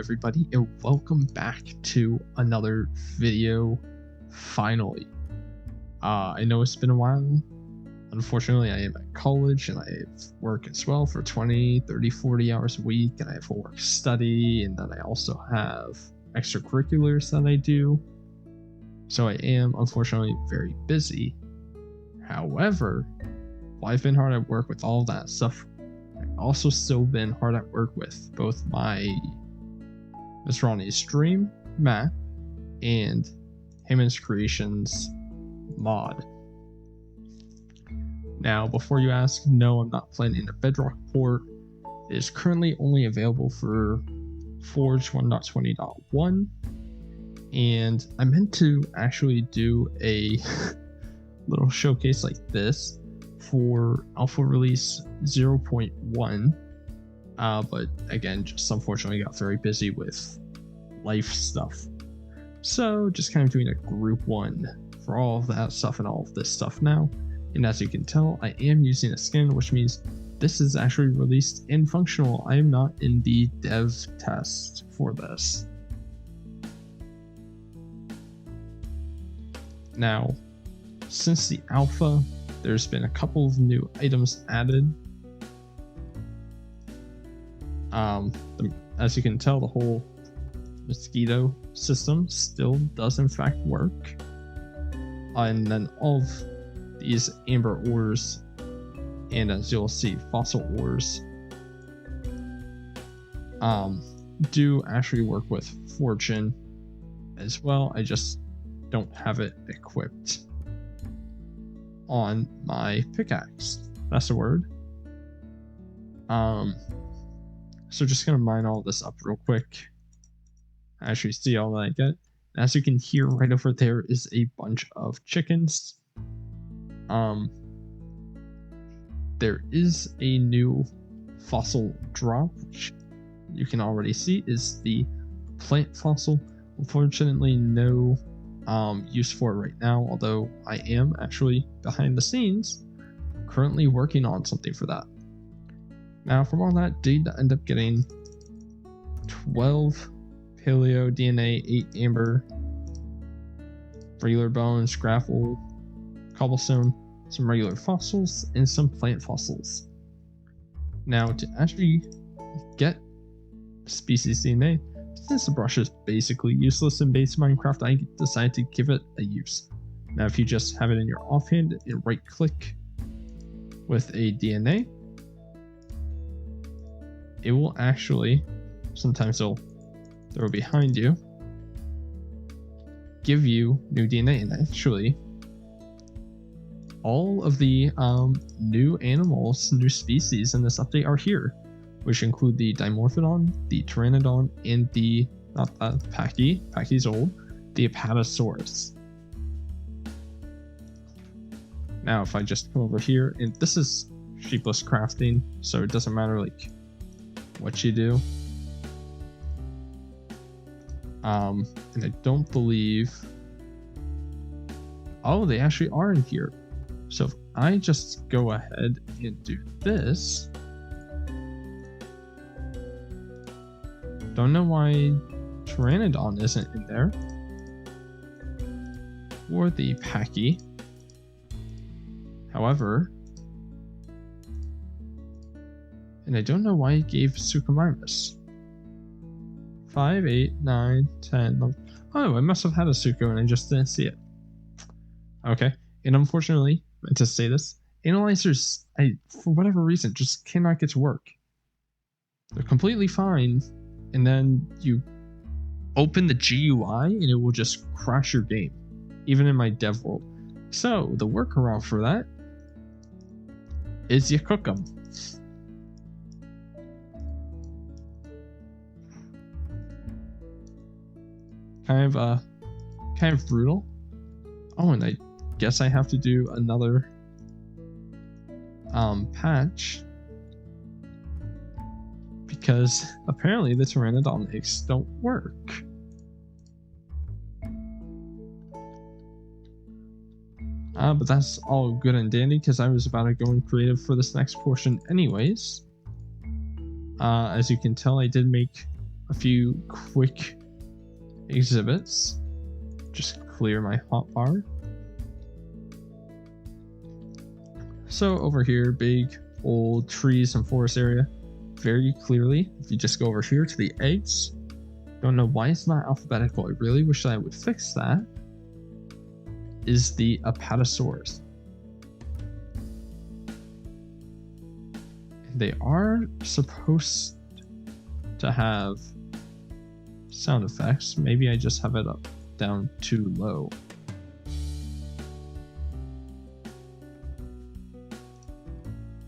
everybody, and welcome back to another video, finally. I know it's been a while. Unfortunately, I am at college and I have work as well for 20, 30, 40 hours a week, and I have work study, and then I also have extracurriculars that I do. So I am, unfortunately, very busy. However, while I've been hard at work with all that stuff, I've also still been hard at work with both my Mr. Ronnie's Dream map and Hammond's Creations mod. Now, before you ask, no, I'm not planning a Bedrock port. It is currently only available for Forge 1.20.1, and I meant to actually do a little showcase like this for alpha release 0.1, but again, just unfortunately got very busy with life stuff. So just kind of doing a group one for all of that stuff and all of this stuff now. And as you can tell, I am using a skin, which means this is actually released and functional. I am not in the dev test for this. Now, since the alpha, there's been a couple of new items added. As you can tell, the whole mosquito system still does in fact work. And then all of these amber ores, and as you'll see, fossil ores, do actually work with fortune as well. I just don't have it equipped on my pickaxe. That's the word. So just gonna mine all this up real quick. Actually see all that I get. As you can hear right over there is a bunch of chickens. There is a new fossil drop, which you can already see is the plant fossil. Unfortunately, no use for it right now, although I am actually behind the scenes currently working on something for that. Now, from all that, did end up getting 12 paleo DNA, 8 amber, regular bones, gravel, cobblestone, some regular fossils, and some plant fossils. Now, to actually get species DNA, since the brush is basically useless in base Minecraft, I decided to give it a use. Now, if you just have it in your offhand and right click with a DNA, it will actually, sometimes they'll throw behind you, give you new DNA. And actually, all of the new animals, new species in this update are here, which include the Dimorphodon, the Pteranodon, and the, not that, Pachy's old, the Apatosaurus. Now, if I just come over here, and this is sheepless crafting, so it doesn't matter like what you do. And I don't believe, oh, they actually are in here. So if I just go ahead and do this, don't know why Pteranodon isn't in there, or the Pachy. However, and I don't know why it gave Suchomimus 5, 8, 9, 10, 11. Oh, I must have had a Sucho and I just didn't see it. Okay, and unfortunately, meant to say this, analyzers, for whatever reason, just cannot get to work. They're completely fine, and then you open the GUI and it will just crash your game, even in my dev world. So the workaround for that is you cook them. Kind of brutal. Oh, and I guess I have to do another patch, because apparently the Pteranodon eggs don't work. But that's all good and dandy, because I was about to go in creative for this next portion anyways. As you can tell, I did make a few quick exhibits. Just clear my hotbar. So over here, big old trees and forest area. Very clearly, if you just go over here to the eggs, don't know why it's not alphabetical. I really wish I would fix that. Is the Apatosaurus. They are supposed to have sound effects. Maybe I just have it up down too low.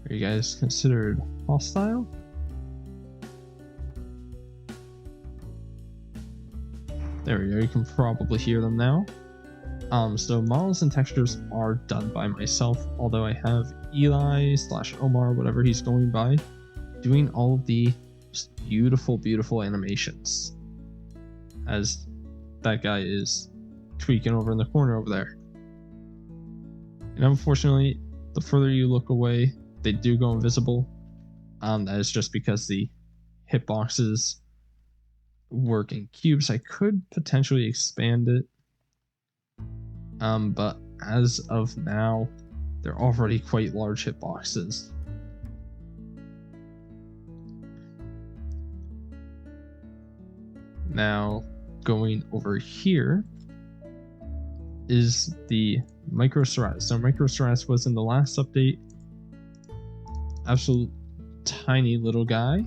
Are you guys considered hostile? There we go, you can probably hear them now. So models and textures are done by myself, although I have Eli / Omar, whatever he's going by, doing all of the beautiful, beautiful animations. As that guy is tweaking over in the corner over there. And unfortunately, the further you look away, they do go invisible. That is just because the hitboxes work in cubes. I could potentially expand it. But as of now, they're already quite large hitboxes. Now, going over here is the Microceratus. So Microceratus was in the last update. Absolute tiny little guy,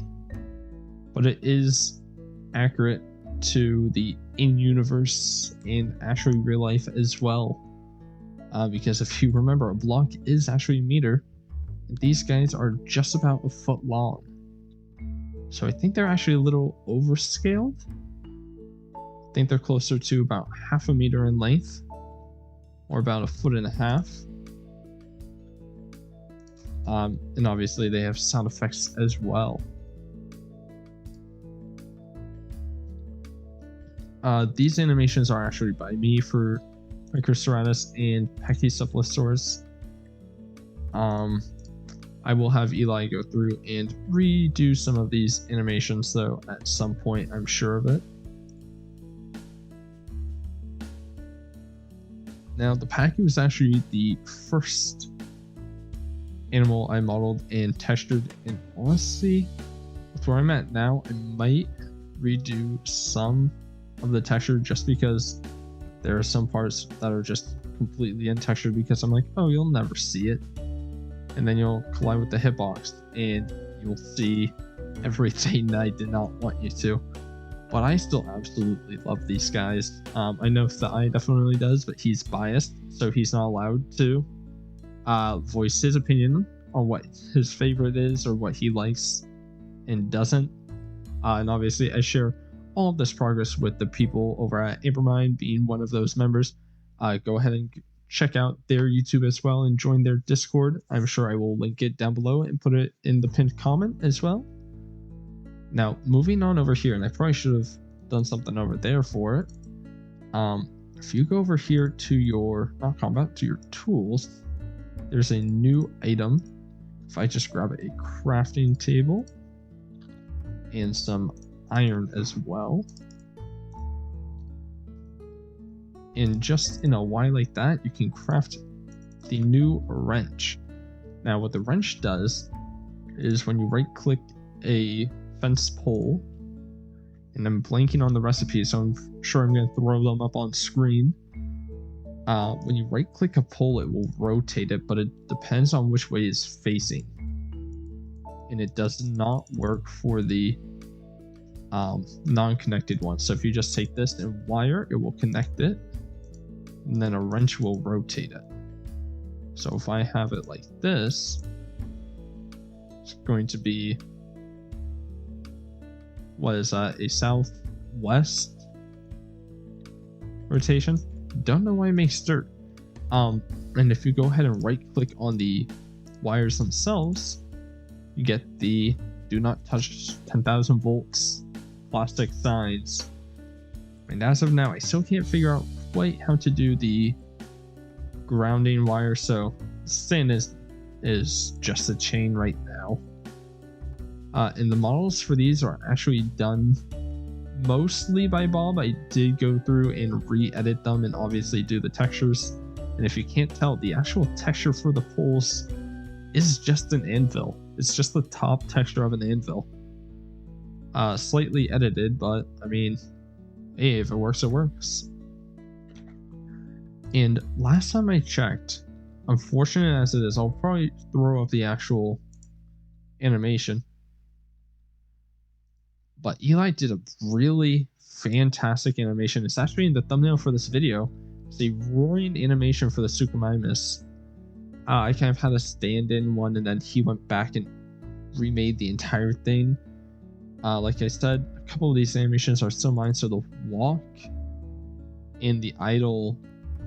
but it is accurate to the in-universe and actually real life as well. Because if you remember, a block is actually a meter. And these guys are just about a foot long. So I think they're actually a little overscaled. I think they're closer to about half a meter in length, or about 1.5 feet. And obviously they have sound effects as well. These animations are actually by me for Microceratus and Pachycephalosaurus. I will have Eli go through and redo some of these animations though at some point, I'm sure of it. Now the Pachy was actually the first animal I modeled and textured, and honestly, with where I'm at now, I might redo some of the texture just because there are some parts that are just completely untextured because I'm like, oh, you'll never see it. And then you'll collide with the hitbox and you'll see everything that I did not want you to. But I still absolutely love these guys. I know Thai definitely does, but he's biased, so he's not allowed to voice his opinion on what his favorite is or what he likes and doesn't. And obviously I share all of this progress with the people over at Ambermind, being one of those members. Go ahead and check out their YouTube as well and join their Discord. I'm sure I will link it down below and put it in the pinned comment as well. Now, moving on over here, and I probably should have done something over there for it. If you go over here to your, not combat, to your tools, there's a new item. If I just grab a crafting table and some iron as well, and just in a Y like that, you can craft the new wrench. Now what the wrench does is when you right click a fence pole, and I'm blanking on the recipe, so I'm sure I'm going to throw them up on screen. When you right click a pole, it will rotate it, but it depends on which way it's facing, and it does not work for the non-connected one. So if you just take this and wire, it will connect it, and then a wrench will rotate it. So if I have it like this, it's going to be, what is that, a southwest rotation? Don't know why it makes dirt. And if you go ahead and right click on the wires themselves, you get the do not touch 10,000 volts plastic signs. And as of now, I still can't figure out quite how to do the grounding wire, so saying is just a chain right now. And the models for these are actually done mostly by Bob. I did go through and re-edit them and obviously do the textures. And if you can't tell, the actual texture for the poles is just an anvil. It's just the top texture of an anvil. Slightly edited, but I mean, hey, if it works, it works. And last time I checked, unfortunate as it is, I'll probably throw up the actual animation. But Eli did a really fantastic animation. It's actually in the thumbnail for this video. It's a roaring animation for the Suchomimus. I kind of had a stand-in one, and then he went back and remade the entire thing. Like I said, a couple of these animations are still mine, so the walk and the idle,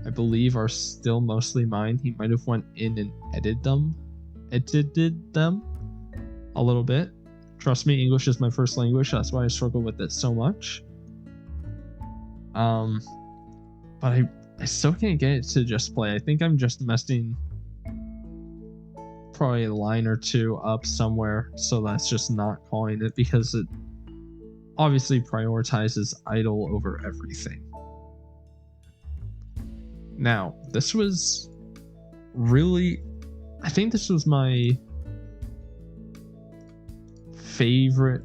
I believe, are still mostly mine. He might have went in and edited them a little bit. Trust me, English is my first language. That's why I struggle with it so much. But I still can't get it to just play. I think I'm just messing probably a line or two up somewhere, so that's just not calling it, because it obviously prioritizes idle over everything. Now, this was really, I think this was my favorite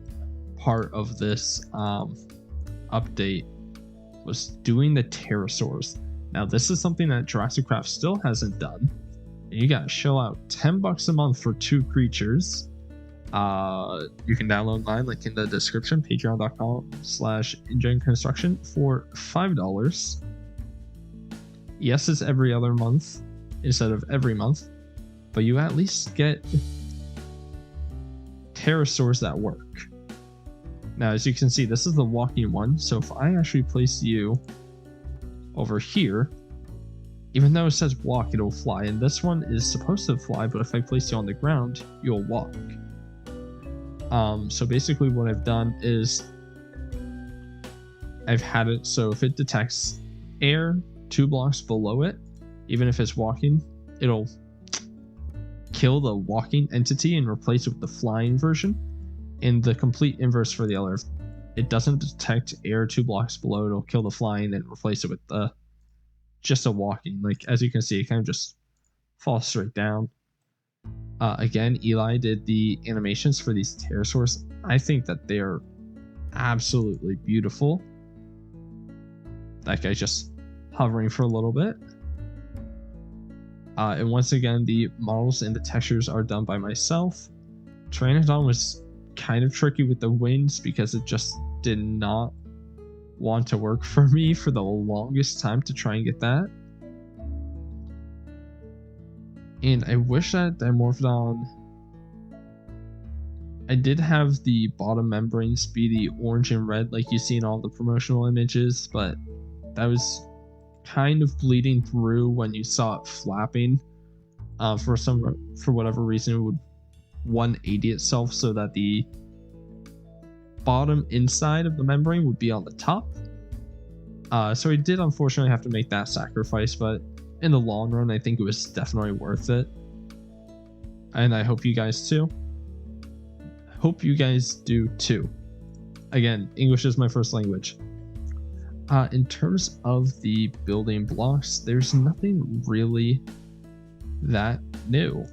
part of this update, was doing the Pterosaurs. Now, this is something that Jurassic Craft still hasn't done. You gotta shell out $10 a month for 2 creatures. You can download mine, link in the description, patreon.com/InGen construction for $5. Yes, it's every other month instead of every month, but you at least get Pterosaurs that work. Now, as you can see, this is the walking one, so if I actually place you over here, even though it says walk, it'll fly, and this one is supposed to fly, but if I place you on the ground, you'll walk. So basically what I've done is I've had it so if it detects air 2 blocks below it, even if it's walking, it'll kill the walking entity and replace it with the flying version. And the complete inverse for the other. If it doesn't detect air 2 blocks below, it'll kill the flying and replace it with the just a walking. Like, as you can see, it kind of just falls straight down. Again, Eli did the animations for these Pterosaurs. I think that they're absolutely beautiful. That guy just hovering for a little bit. And once again, the models and the textures are done by myself. Pteranodon was kind of tricky with the wings because it just did not want to work for me for the longest time to try and get that. And I wish that Dimorphodon, I did have the bottom membranes be the orange and red like you see in all the promotional images, but that was kind of bleeding through when you saw it flapping. For whatever reason, it would 180 itself so that the bottom inside of the membrane would be on the top. So I did unfortunately have to make that sacrifice, but in the long run, I think it was definitely worth it. And I hope you guys too. Hope you guys do too. Again, English is my first language. In terms of the building blocks, there's nothing really that new.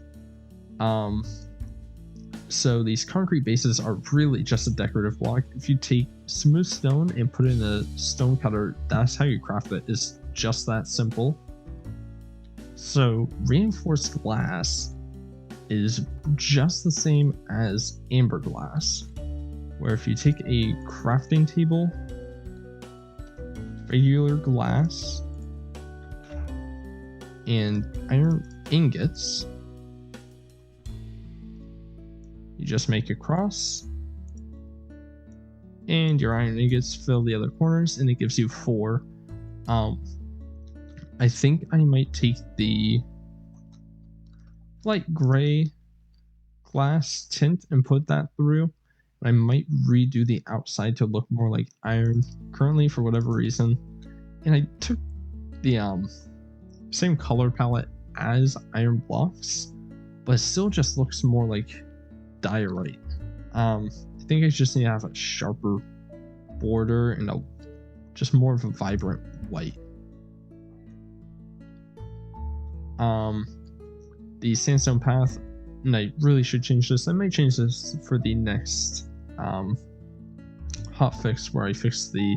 So these concrete bases are really just a decorative block. If you take smooth stone and put it in a stone cutter, that's how you craft it. It's just that simple. So reinforced glass is just the same as amber glass, where if you take a crafting table, regular glass, and iron ingots, you just make a cross, and your iron ingots fill the other corners, and it gives you 4. I think I might take the light gray glass tint and put that through. I might redo the outside to look more like iron currently for whatever reason. And I took the same color palette as iron blocks, but it still just looks more like diorite. I think I just need to have a sharper border and just more of a vibrant white. The sandstone path, and I really should change this. I might change this for the next hotfix, where I fix the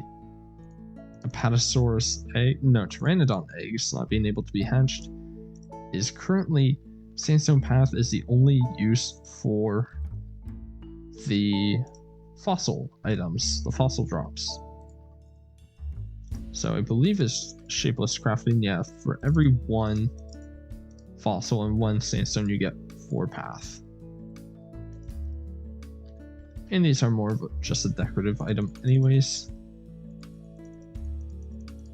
Apatosaurus Pteranodon eggs not being able to be hatched. Is currently sandstone path is the only use for the fossil items, the fossil drops. So I believe it's shapeless crafting. Yeah, for every one fossil and one sandstone, you get 4 path. And these are more of just a decorative item anyways.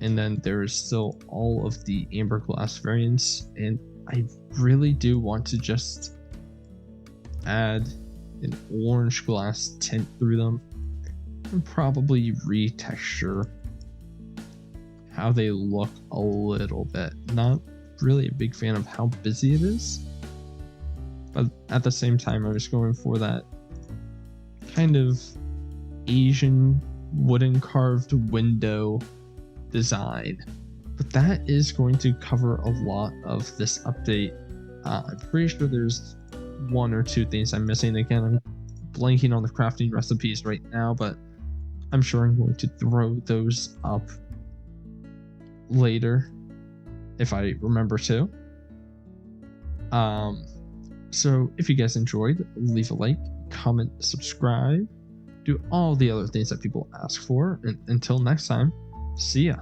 And then there is still all of the amber glass variants, and I really do want to just add an orange glass tint through them and probably retexture how they look a little bit. Not really a big fan of how busy it is, but at the same time I was going for that kind of Asian wooden carved window design. But that is going to cover a lot of this update. I'm pretty sure there's 1 or 2 things I'm missing. Again, I'm blanking on the crafting recipes right now, but I'm sure I'm going to throw those up later if I remember to. So if you guys enjoyed, leave a like, comment, subscribe, do all the other things that people ask for, and until next time, see ya.